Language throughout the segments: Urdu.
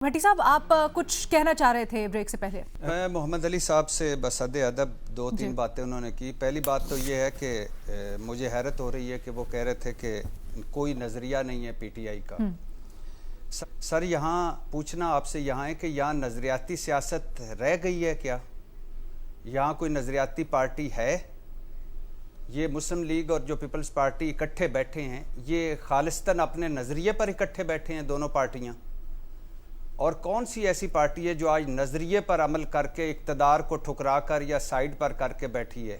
بھٹی صاحب آپ کچھ کہنا چاہ رہے تھے بریک سے پہلے. میں محمد علی صاحب سے بصد ادب دو تین باتیں انہوں نے کی. پہلی بات تو یہ ہے کہ مجھے حیرت ہو رہی ہے کہ وہ کہہ رہے تھے کہ کوئی نظریہ نہیں ہے پی ٹی آئی کا. سر یہاں پوچھنا آپ سے یہاں ہے کہ یہاں نظریاتی سیاست رہ گئی ہے کیا؟ یہاں کوئی نظریاتی پارٹی ہے؟ یہ مسلم لیگ اور جو پیپلز پارٹی اکٹھے بیٹھے ہیں یہ خالصتاً اپنے نظریے پر اکٹھے بیٹھے ہیں دونوں پارٹیاں؟ اور کون سی ایسی پارٹی ہے جو آج نظریے پر عمل کر کے اقتدار کو ٹھکرا کر یا سائیڈ پر کر کے بیٹھی ہے؟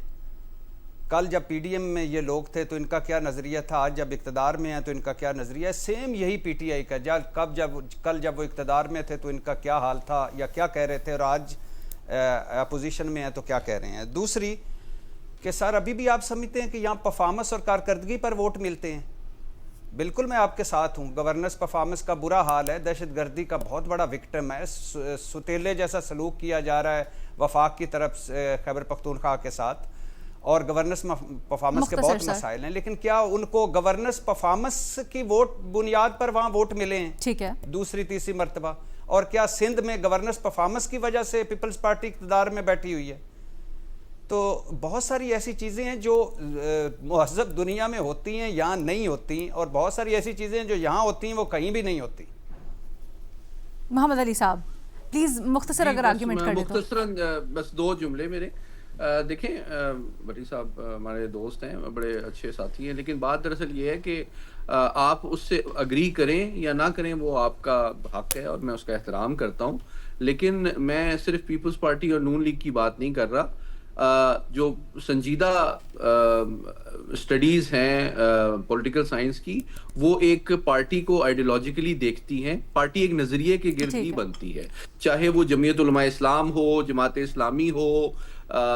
کل جب پی ڈی ایم میں یہ لوگ تھے تو ان کا کیا نظریہ تھا، آج جب اقتدار میں ہیں تو ان کا کیا نظریہ ہے؟ سیم یہی پی ٹی آئی کا. کل جب وہ اقتدار میں تھے تو ان کا کیا حال تھا یا کیا کہہ رہے تھے، اور آج اپوزیشن میں ہیں تو کیا کہہ رہے ہیں. دوسری کہ سر ابھی بھی آپ سمجھتے ہیں کہ یہاں پرفارمنس اور کارکردگی پر ووٹ ملتے ہیں؟ بالکل میں آپ کے ساتھ ہوں. گورننس پرفارمنس کا برا حال ہے، دہشت گردی کا بہت بڑا وکٹم ہے، ستیلے جیسا سلوک کیا جا رہا ہے وفاق کی طرف خیبر پختونخوا کے ساتھ، اور گورننس پرفارمنس کے بہت مسائل ہیں. لیکن کیا ان کو گورننس پرفارمنس کی ووٹ بنیاد پر وہاں ووٹ ملے ہیں ٹھیک ہے دوسری تیسری مرتبہ؟ اور کیا سندھ میں گورننس پرفارمنس کی وجہ سے پیپلز پارٹی اقتدار میں بیٹھی ہوئی ہے؟ تو بہت ساری ایسی چیزیں ہیں جو مہذب دنیا میں ہوتی ہیں یہاں نہیں ہوتی، اور بہت ساری ایسی چیزیں جو یہاں ہوتی ہیں وہ کہیں بھی نہیں ہوتی. محمد علی صاحب پلیز مختصر اگر آرگیومنٹ کر دیں تو. مختصراً بس دو جملے میرے. دیکھیں بھٹی صاحب ہمارے دوست ہیں، بڑے اچھے ساتھی ہیں، لیکن بات دراصل یہ ہے کہ آپ اس سے اگری کریں یا نہ کریں وہ آپ کا حق ہے اور میں اس کا احترام کرتا ہوں. لیکن میں صرف پیپلز پارٹی اور نون لیگ کی بات نہیں کر رہا. جو سنجیدہ اسٹڈیز ہیں پولیٹیکل سائنس کی، وہ ایک پارٹی کو آئیڈیالوجیکلی دیکھتی ہیں. پارٹی ایک نظریے کے گرد ہی بنتی ہے، چاہے وہ جمعیت علماء اسلام ہو، جماعت اسلامی ہو،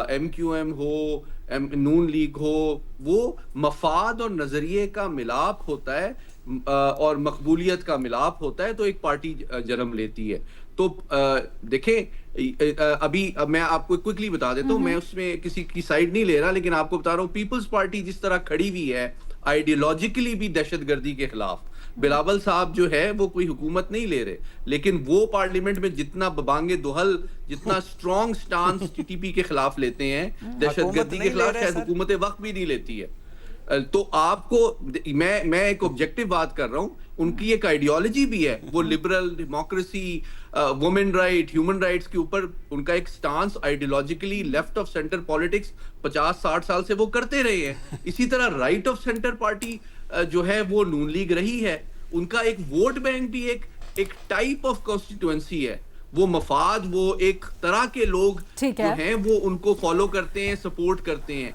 ایم کیو ایم ہو، نون لیگ ہو. وہ مفاد اور نظریے کا ملاپ ہوتا ہے اور مقبولیت کا ملاپ ہوتا ہے تو ایک پارٹی جنم لیتی ہے. تو دیکھیں ابھی میں آپ کو کوئکلی بتا دیتا ہوں، میں اس میں کسی کی سائیڈ نہیں لے رہا، لیکن آپ کو بتا رہا ہوں پیپلز پارٹی جس طرح کھڑی ہوئی ہے آئیڈیالوجیکلی بھی دہشت گردی کے خلاف. بلاول صاحب جو ہے وہ کوئی حکومت نہیں لے رہے، لیکن وہ پارلیمنٹ میں جتنا ببانگ دہل جتنا strong stance T T P کے خلاف لیتے ہیں، دہشت گردی کے خلاف، شاید حکومت وقت بھی نہیں لیتی ہے. تو آپ کو میں ایک آبجیکٹو بات کر رہا ہوں. ان کی ایک آئیڈیالوجی بھی ہے، وہ liberal democracy, woman right, human rights کے اوپر ان کا ایک stance ideologically left of centre politics 50-60 سال سے وہ کرتے رہے ہیں. اسی طرح رائٹ آف سینٹر پارٹی جو ہے وہ نون لیگ رہی ہے. ان کا ایک ووٹ بینک بھی ایک ٹائپ آف کانسٹیٹوئنسی ہے. وہ مفاد، وہ ایک طرح کے لوگ جو ہیں وہ ان کو فالو کرتے ہیں، سپورٹ کرتے ہیں.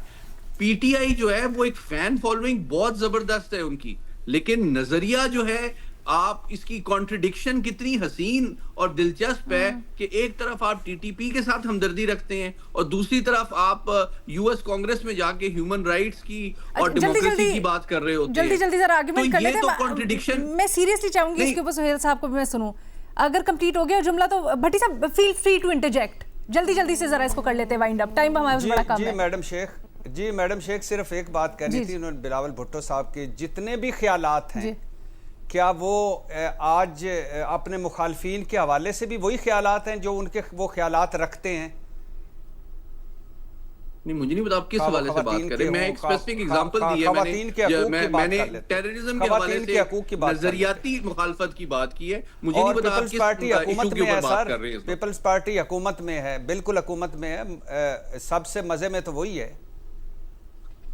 پی ٹی آئی جو ہے وہ ایک فین فالوئنگ بہت زبردست ہے ان کی، لیکن نظریہ جو ہے، آپ اس کی کانٹرڈکشن کتنی حسین اور دلچسپ ہے کہ ایک طرف آپ ٹی ٹی پی کے ساتھ ہمدردی رکھتے ہیں اور دوسری طرف آپ یو ایس کانگریس میں جا کے ہیومن رائٹس کی اور ڈیموکریسی کی بات کر رہے ہوتے ہیں. جلدی ذرا آرگیومنٹ کر لیتے ہیں. کانٹرڈکشن میں سیریسلی چاہوں گی اس کے اوپر سہیل صاحب کو بھی میں سنوں. اگر کمپلیٹ ہو گیا جملہ تو بھٹی صاحب فیل فری ٹو انٹرجیکٹ. جلدی سے ذرا اس کو کر لیتے ہیں وائنڈ اپ، ٹائم ہمارے پاس بڑا کم ہے. جی میڈم شیخ صرف ایک بات کرنی تھی. انہوں نے بلاول بھٹو صاحب کے جتنے بھی خیالات ہیں کیا وہ آج اپنے مخالفین کے حوالے سے بھی وہی خیالات ہیں جو ان کے وہ خیالات رکھتے ہیں؟ نہیں، مجھے نہیں پتا آپ کس حوالے سے بات کر رہے ہیں. میں ایک اسپیسیفک ایگزامپل دی ہے، میں نے ٹیررزم کے حوالے سے نظریاتی مخالفت کی بات کی ہے. مجھے نہیں پتا آپ کس ایشو کے اوپر بات کر رہے ہیں. پیپلز پارٹی حکومت میں ہے، بالکل حکومت میں ہے. سب سے مزے میں تو وہی ہے.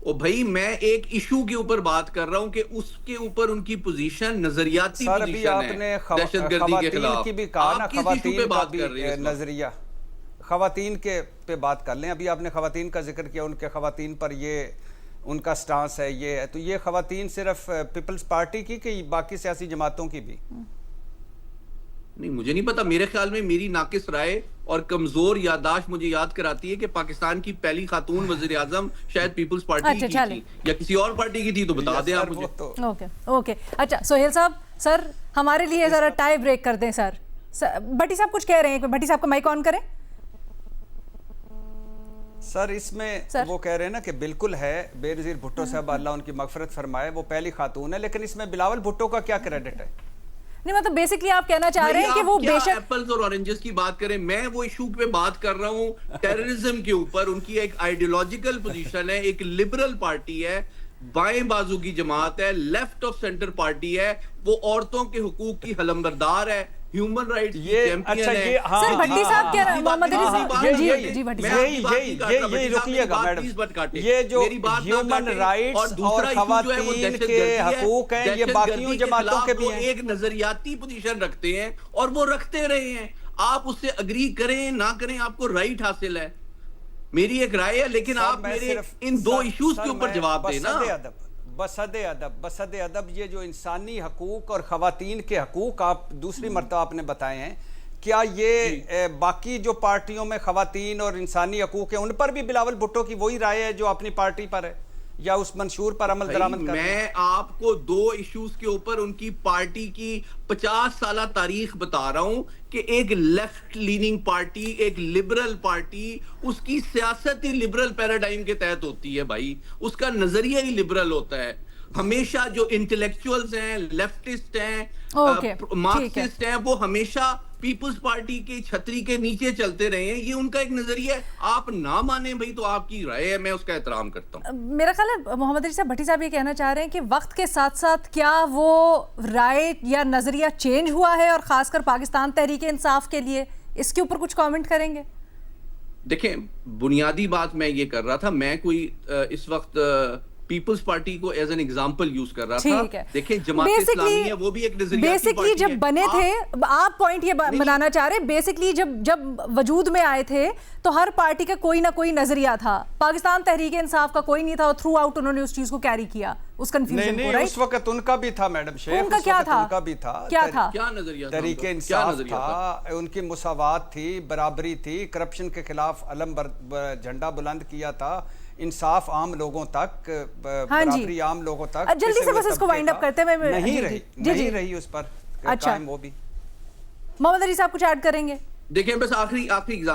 او بھائی میں ایک ایشو کے اوپر بات کر رہا ہوں کہ اس کے اوپر ان کی پوزیشن نظریاتی پوزیشن ہے دہشت گردی کے خلاف. آپ کس ایشو پہ بات کر رہے ہیں؟ نظریہ خواتین کے پہ بات کر لیں. ابھی آپ نے خواتین کا ذکر کیا، ان کے خواتین پر یہ ان کا سٹانس ہے، یہ ہے. تو یہ خواتین صرف پیپلز پارٹی کی کہ باقی سیاسی جماعتوں کی بھی؟ نہیں، مجھے نہیں پتا. میرے خیال میں میری ناقص رائے اور کمزور یادداشت مجھے یاد کراتی ہے کہ پاکستان کی پہلی خاتون وزیر اعظم شاید پیپلز پارٹی کی تھی یا کسی اور پارٹی کی تھی، تو بتا دیں آپ مجھے. اوکے اچھا سہیل صاحب، سر ہمارے لیے ذرا ٹائی بریک کر دیں. سر بھٹی صاحب کچھ کہہ رہے ہیں، بھٹی صاحب کا مائک آن کریں. سر اس میں وہ کہہ رہے ہیں نا کہ بالکل ہے، بے نظیر بھٹو صاحب اللہ ان کی مغفرت فرمائے، وہ پہلی خاتون ہے، لیکن اس میں بلاول بھٹو کا کیا کریڈٹ ہے؟ نہیں مطلب بیسکلی آپ کہنا چاہ رہے ہیں کہ وہ بے شک ایپلز اور اورنجز کی بات کریں، میں وہ ایشو پہ بات کر رہا ہوں ٹیررزم کے اوپر. ان کی ایک آئیڈیولوجیکل پوزیشن ہے، ایک لبرل پارٹی ہے، بائیں بازو کی جماعت ہے، لیفٹ آف سینٹر پارٹی ہے، وہ عورتوں کے حقوق کی حلمبردار ہے، ہیومن رائٹس کی چیمپئن ہے. سر بھٹی صاحب کہہ رہے ہیں محمد علی صاحب جی بھٹی صاحب یہ رکیے گا میڈم، یہ جو ہیومن رائٹس اور خواتین کے حقوق ہیں یہ باقیوں جماعتوں کے بھی ہیں. ایک نظریاتی پوزیشن رکھتے ہیں اور وہ رکھتے رہے ہیں، آپ اس سے اگری کریں نہ کریں، آپ کو رائٹ حاصل ہے، میری ایک رائے ہے، لیکن آپ میرے ان دو ایشوز کے اوپر جواب دیں نا. بصد ادب یہ جو انسانی حقوق اور خواتین کے حقوق آپ دوسری مرتبہ آپ نے بتائے ہیں، کیا یہ باقی جو پارٹیوں میں خواتین اور انسانی حقوق ہیں ان پر بھی بلاول بھٹو کی وہی رائے ہے جو اپنی پارٹی پر ہے، یا اس منشور پر عمل درآمد کر رہے ہیں؟ میں آپ کو دو ایشوز کے اوپر ان کی پارٹی کی 50 سالہ تاریخ بتا رہا ہوں کہ ایک لیفٹ لیننگ پارٹی، ایک لبرل پارٹی، اس کی سیاست ہی لبرل پیراڈائم کے تحت ہوتی ہے بھائی، اس کا نظریہ ہی لبرل ہوتا ہے. ہمیشہ جو انٹلیکچوئلز ہیں، لیفٹسٹ ہیں، مارکسسٹ ہیں، وہ ہمیشہ پیپلز پارٹی کی چھتری کے نیچے چلتے رہے ہیں، یہ ان کا ایک نظریہ ہے. آپ نہ مانیں بھائی تو آپ کی رائے ہے، میں اس کا احترام کرتا ہوں. میرا خیال ہے محمد علی صاحب بھٹی صاحب یہ کہنا چاہ رہے ہیں کہ وقت کے ساتھ ساتھ کیا وہ رائے یا نظریہ چینج ہوا ہے، اور خاص کر پاکستان تحریک انصاف کے لیے، اس کے اوپر کچھ کامنٹ کریں گے؟ دیکھیں بنیادی بات میں یہ کر رہا تھا، میں کوئی اس وقت پیپلز پارٹی کو ایز این ایگزامپل یوز کر رہا تھا. دیکھیں جماعت اسلامی ہے، وہ بھی ایک نظریاتی پارٹی ہے. بیسکلی جب بنے تھے، آپ پوائنٹ یہ بنانا چاہ رہے ہیں، بیسکلی جب وجود میں آئے تھے تو ہر پارٹی کا کوئی نہ کوئی نظریہ تھا، پاکستان تحریک انصاف کا کوئی نہیں تھا، اور تھرو آؤٹ انہوں نے اس چیز کو کیری کیا، اس کنفیوژن کو. نہیں اس وقت ان کا بھی تھا میڈم شیخ، ان کا کیا تھا؟ ان کا بھی تھا. کیا تھا؟ کیا نظریہ تھا؟ تحریک انصاف تھا، ان کی مساوات تھی، برابری تھی، کرپشن کے خلاف علم جھنڈا بلند کیا تھا، انصاف عام لوگوں تک، برابری عام لوگوں تک. جلدی سے بس اس کو وائنڈ اپ کرتے ہیں، نہیں رہی اس پر قائم. وہ بھی محمد علی صاحب کچھ ایڈ کریں گے؟ دیکھیں بس آخری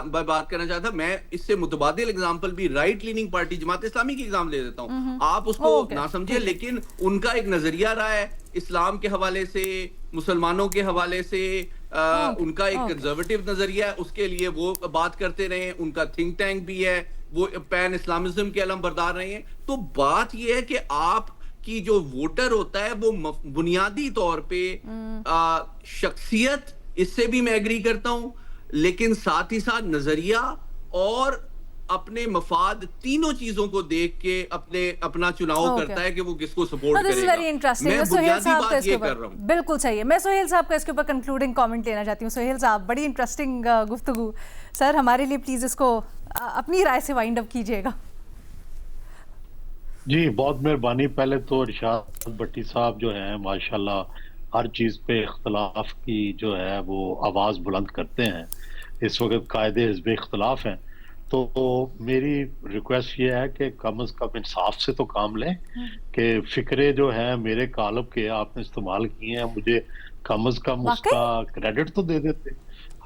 بات کرنا چاہتا، میں اس سے متبادل اگزامپل بھی right leaning party Jamaat Islami کی ایگزام لے دیتا ہوں. آپ اس کو نہ سمجھے، لیکن ان کا ایک نظریہ رہا ہے اسلام کے حوالے سے، مسلمانوں کے حوالے سے، ان کا ایک کنزرویٹو نظریہ ہے، اس کے لیے وہ بات کرتے رہے، ان کا تھنک ٹینک بھی ہے، وہ پین اسلامزم کے علم بردار رہے ہیں. تو بات یہ ہے کہ آپ کی جو ووٹر ہوتا ہے وہ بنیادی طور پہ شخصیت، اس سے بھی میں ایگری کرتا ہوں، لیکن ساتھ ہی ساتھ نظریہ اور اپنے مفاد، تینوں چیزوں کو دیکھ کے اپنا چناؤ کرتا ہے کہ وہ کس کو سپورٹ کرے گا. میں بنیادی بات یہ کر رہا ہوں. بالکل صحیح ہے. میں سہیل صاحب کا اس کے اوپر کنکلوڈنگ کامنٹ لینا چاہتی ہوں. سہیل صاحب بڑی انٹرسٹنگ گفتگو، سر ہمارے لیے پلیز اس کو اپنی رائے سے وائنڈ اپ کیجیے گا. جی بہت مہربانی. پہلے تو ارشاد بھٹی صاحب جو ہیں ماشاءاللہ ہر چیز پہ اختلاف کی جو ہے وہ آواز بلند کرتے ہیں. اس وقت قائد حزب اختلاف ہیں، تو میری ریکویسٹ یہ ہے کہ کم از کم انصاف سے تو کام لیں، کہ فکرے جو ہیں میرے کالب کے آپ نے استعمال کیے ہیں، مجھے کم از کم اس کا کریڈٹ تو دے دیتے.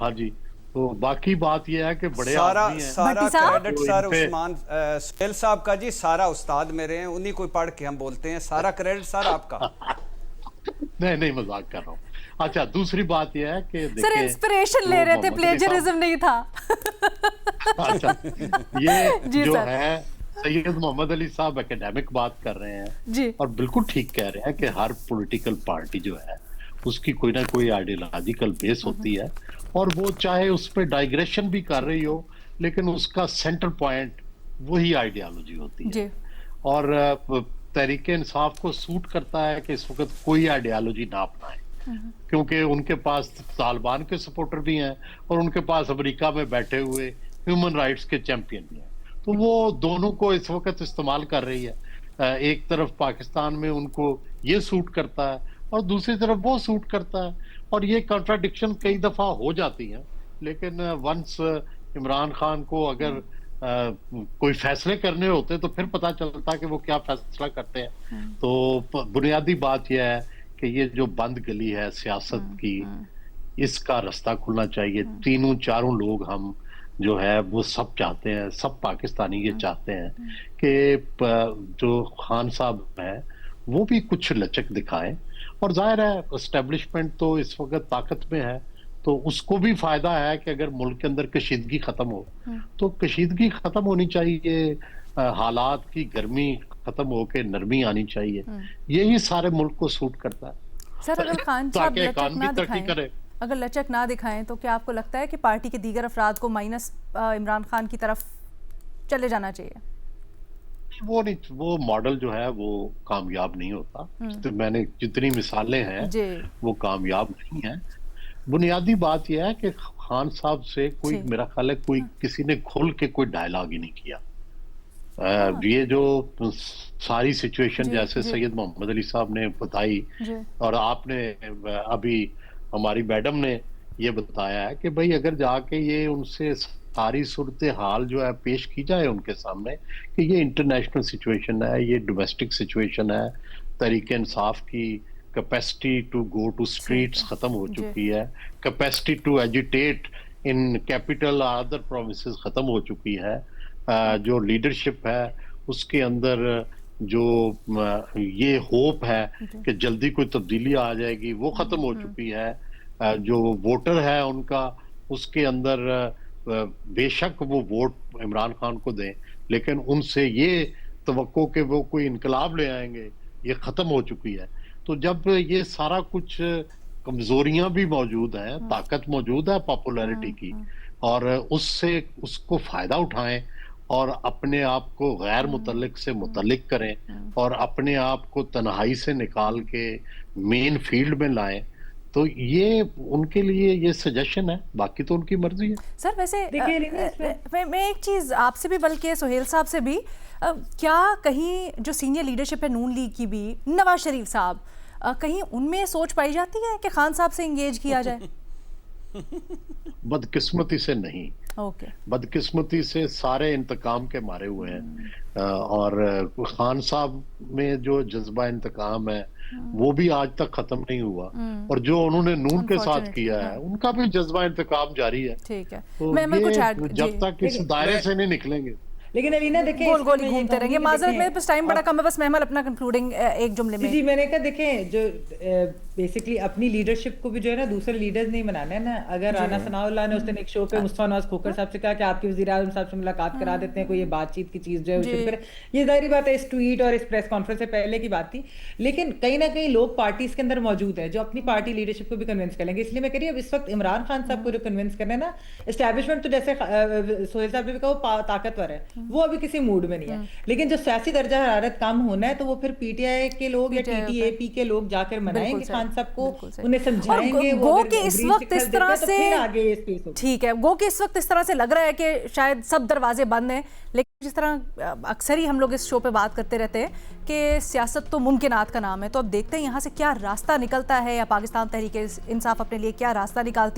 ہاں جی. تو باقی بات یہ ہے کہ بڑے آدمی ہیں. سارا کریڈٹ سر عثمان سہیل صاحب کا جی، سارا استاد میرے ہیں، انہی کو پڑھ کے ہم بولتے ہیں، سارا کریڈٹ سر آپ کا. نہیں مذاق کر رہا ہوں. اچھا دوسری بات یہ ہے کہ سر انسپریشن لے رہے تھے، پلیجرزم نہیں تھا. اچھا یہ جو ہے سید محمد علی صاحب اکیڈیمک بات کر رہے ہیں اور بالکل ٹھیک کہہ رہے ہیں کہ ہر پولیٹیکل پارٹی جو ہے اس کی کوئی نہ کوئی آئیڈیالوجیکل بیس ہوتی ہے، اور وہ چاہے اس پہ ڈائگریشن بھی کر رہی ہو لیکن اس کا سینٹر پوائنٹ وہی آئیڈیالوجی ہوتی ہے. اور تحریک انصاف کو سوٹ کرتا ہے کہ اس وقت کوئی آئیڈیالوجی نہ اپنائے، کیونکہ ان کے پاس طالبان کے سپورٹر بھی ہیں اور ان کے پاس امریکہ میں بیٹھے ہوئے ہیومن رائٹس کے چیمپئن بھی ہیں. تو وہ دونوں کو اس وقت استعمال کر رہی ہے. ایک طرف پاکستان میں ان کو یہ سوٹ کرتا ہے اور دوسری طرف وہ سوٹ کرتا ہے، اور یہ کنٹراڈکشن کئی دفعہ ہو جاتی ہیں. لیکن ونس عمران خان کو اگر کوئی فیصلے کرنے ہوتے تو پھر پتہ چلتا کہ وہ کیا فیصلہ کرتے ہیں. تو بنیادی بات یہ ہے کہ یہ جو بند گلی ہے سیاست کی، اس کا رستہ کھلنا چاہیے. تینوں چاروں لوگ ہم جو ہے وہ سب چاہتے ہیں، سب پاکستانی یہ چاہتے ہیں کہ جو خان صاحب ہیں وہ بھی کچھ لچک دکھائیں اور ظاہر ہے اسٹیبلشمنٹ تو اس وقت طاقت میں ہے، تو اس کو بھی فائدہ ہے کہ اگر ملک کے اندر کشیدگی ختم ہو تو کشیدگی ختم ہونی چاہیے، حالات کی گرمی ختم ہو کے نرمی آنی چاہیے، یہی سارے ملک کو سوٹ کرتا ہے سر اگر خان صاحب تاکہ لچک اکانومی نہ ترقی دکھائیں، کرے۔ اگر لچک نہ دکھائیں تو کیا آپ کو لگتا ہے کہ پارٹی کے دیگر افراد کو مائنس عمران خان کی طرف چلے جانا چاہیے؟ وہ نہیں، وہ ماڈل جو ہے وہ کامیاب نہیں ہوتا، میں نے جتنی مثالیں ہیں جی وہ کامیاب نہیں ہیں۔ بنیادی بات یہ ہے کہ خان صاحب سے کوئی میرا خیال ہے کوئی کسی نے کھل کے کوئی ڈائلاگ ہی نہیں کیا۔ یہ جو ساری سچویشن جیسے سید محمد علی صاحب نے بتائی اور آپ نے ابھی ہماری میڈم نے یہ بتایا ہے کہ بھئی اگر جا کے یہ ان سے ساری صورتحال جو ہے پیش کی جائے ان کے سامنے کہ یہ انٹرنیشنل سچویشن ہے، یہ ڈومیسٹک سچویشن ہے، تحریک انصاف کی capacity to go to streets ختم ہو چکی ہے، capacity to agitate in capital other provinces ختم ہو چکی ہے، جو لیڈرشپ ہے اس کے اندر جو یہ ہوپ ہے کہ جلدی کوئی تبدیلی آ جائے گی وہ ختم ہو چکی ہے، جو ووٹر ہے ان کا اس کے اندر بے شک وہ ووٹ عمران خان کو دیں لیکن ان سے یہ توقع کہ وہ کوئی انقلاب لے آئیں گے یہ ختم ہو چکی ہے۔ تو جب یہ سارا کچھ کمزوریاں بھی موجود ہیں، طاقت موجود ہے پاپولیرٹی کی، اور اس سے اس کو فائدہ اٹھائیں اور اپنے آپ کو غیر متعلق سے متعلق کریں اور اپنے آپ کو تنہائی سے نکال کے مین فیلڈ میں لائیں، تو یہ ان کے لیے یہ سجیشن ہے، باقی تو ان کی مرضی ہے۔ سر ویسے میں ایک چیز آپ سے بھی بلکہ سہیل صاحب سے بھی، کیا کہیں جو سینئر لیڈرشپ ہے نون لیگ کی بھی، نواز شریف صاحب، کہیں ان میں سوچ پائی جاتی ہے کہ خان صاحب سے انگیج کیا جائے؟ بدقسمتی سے نہیں، بدقسمتی سے سارے انتقام کے مارے ہوئے ہیں، اور خان صاحب میں جو جذبہ انتقام ہے وہ بھی آج تک ختم نہیں ہوا، اور جو انہوں نے نون کے ساتھ کیا ہے ان کا بھی جذبہ انتقام جاری ہے۔ ٹھیک ہے، تو یہ جب تک اس دائرے سے نہیں نکلیں گے لیکن علینا دیکھیں گول گول ہی گھومتے رہیں گے۔ معذرت میں بس ٹائم بڑا کم ہے، بس محمل اپنا کنکلوڈنگ ایک جملے میں۔ جی میں نے کہا دیکھیں جو بیسکلی اپنی لیڈرشپ کو بھی جو ہے نا دوسرے لیڈرز نہیں بنانا ہے نا۔ اگر رانا ثناء اللہ نے اس دن ایک شو پہ مصطفیٰ نواز کھوکھر صاحب سے کہا کہ آپ کے وزیر اعظم صاحب سے ملاقات کرا دیتے ہیں، کوئی یہ بات چیت کی چیز جو ہے وہ شروع کرے، یہ ظاہری بات ہے اس ٹویٹ اور اس پریس کانفرنس سے پہلے کی بات تھی، لیکن کہیں نہ کہیں لوگ پارٹیز کے اندر موجود ہیں جو اپنی پارٹی لیڈرشپ کو بھی کنونس کر لیں گے۔ اس لیے میں کہہ رہی ہوں اب اس وقت عمران خان صاحب کو جو کنونس کرنا ہے نا، اسٹیبلشمنٹ تو جیسے سہیل صاحب نے بھی کہا وہ طاقتور ہے، وہ ابھی کسی موڈ میں نہیں ہے، لیکن جو سیاسی درجہ حرارت کم ہونا ہے تو وہ پھر پی ٹی آئی کے لوگ یا ٹی ٹی اے پی کے لوگ جا کر منائیں گے خان صاحب کو، انہیں سمجھائیں گے، گو کہ اس وقت اس طرح سے ٹھیک ہے، گو کہ اس وقت اس طرح سے لگ رہا ہے کہ شاید سب دروازے بند ہیں، لیکن جس طرح اکثر ہی ہم لوگ اس شو پہ بات کرتے رہتے ہیں کہ سیاست تو ممکنات کا نام ہے، تو اب دیکھتے ہیں یہاں سے کیا راستہ نکلتا ہے، یا پاکستان تحریک انصاف اپنے لیے کیا راستہ نکالتی